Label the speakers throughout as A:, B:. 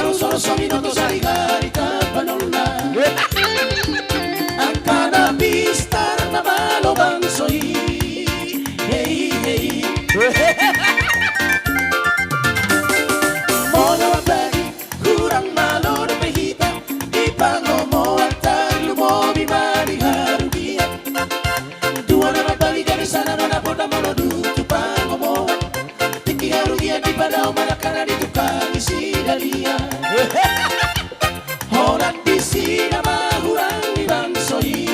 A: paru solo minutos hari-hari tapanulna. Akan habis karena malu bangsoi. Hey hey. Mono abadi kurang malu na pahita. Ipangomo at lumobi mari harugian. Dua na balikan di sana na napunta mo dutu pangomo. Tiki harugian di padao malakana di tukang isi dalia. Horat di sini mahurang di bangsoi.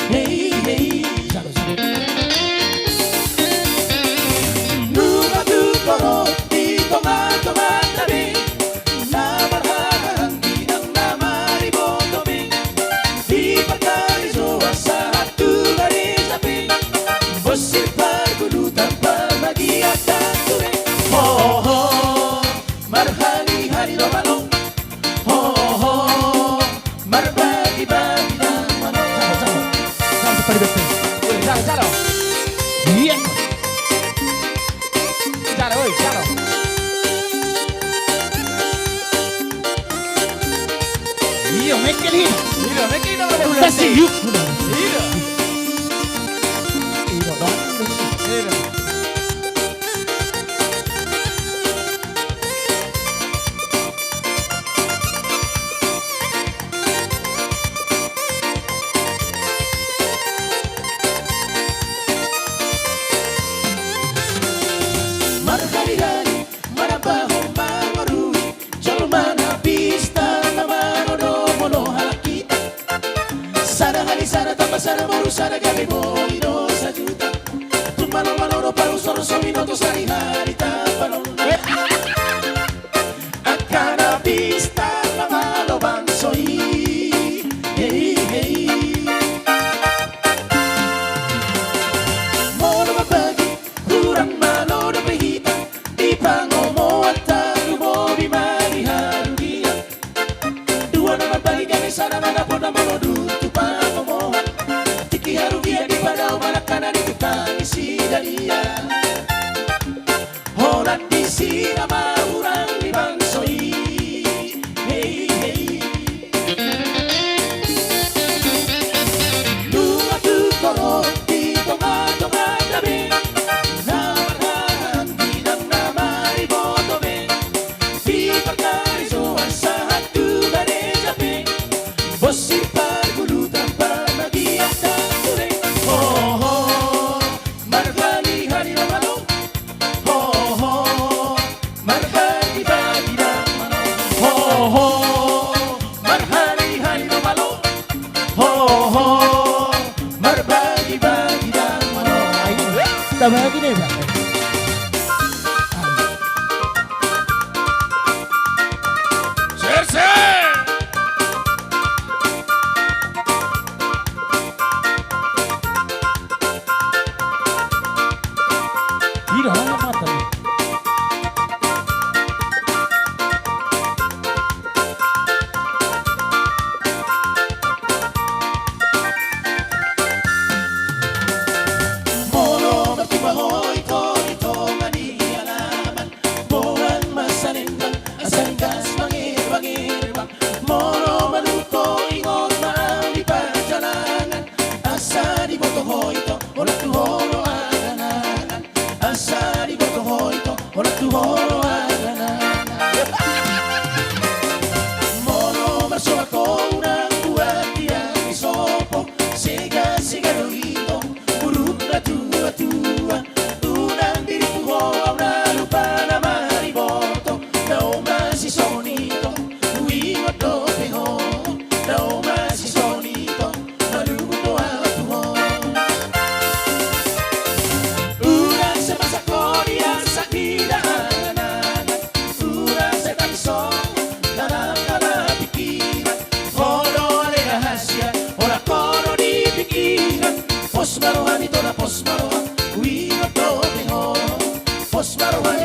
A: Hey hey. Nunga tu koro di tomat tabi. Namarhahan dinang namari botobi. Di pagkari zoa sa hatu garis api. Bosir pagulutan pamagiat dan tuwe. Ho ho marhani hari lo malong. Ho ho marbagi-bagi ng manong. Saan sa paribete? Saro. Iya. Saro, oy, saro. Iyo, mekkelin. Iyo, mekkelin na wala. Kasi yuk. Iyo. Iyo, dong. Iyo. Marhari-hari, manabahong mangarui. Jalo manabista na manono halakita. Sana hari sana tamba sana moru sana gabi mo ino sa juta. Tumano paru solo minutos hari-hari tapanong. Akan habis na malu bangsoi. Hey hey. Mono mabagi kurang malu na pahita. Ipangomo at lumobi mari harugian. Dua na balikan di sana manapun na dutu pangomo. Tiki harugian di padao malakana di tukang isi dalia. Horat di sini mahurang di bangsoi. Hey hey. Lunga tu koro di tomat tabi. Namarhahan dinang namari botobe. Di pagkari zoa sa hatu garis api. Bosir pagulutan pamagiat dan tuwe. Ho ho marhani hari na malong. Ho ho marhagi-bagi ng manong. Ho ho marhani hari na malong. Ho ho marbagi-bagi ng manong. Ay, tama gini ba? Sir! Ira, ang mata. Mono magtimahoy ito manialaman. Buwan masanindan, asanindas mangir-mangir. Mono maluto ingon maali pajalangan. Asa di botoho ito, wala tuhoro aganan. Asa di botoho ito, wala tuhoro aganan. Mono marso ako unang buhat yang isopo. Siga rito, urut na tua. Unang diripuho na lupa na mariboto. Nauma si sonito, uwingot do peho. Nauma si sonito, maluto ako. Urang sa masako diyan sa kidaanan. Urang sa tansong, nanang pikiran. Hono ale rahasya, ora kono di pikiran. Pos maruhan ito na pos maruhan, uwingot do peho. Pos maruhan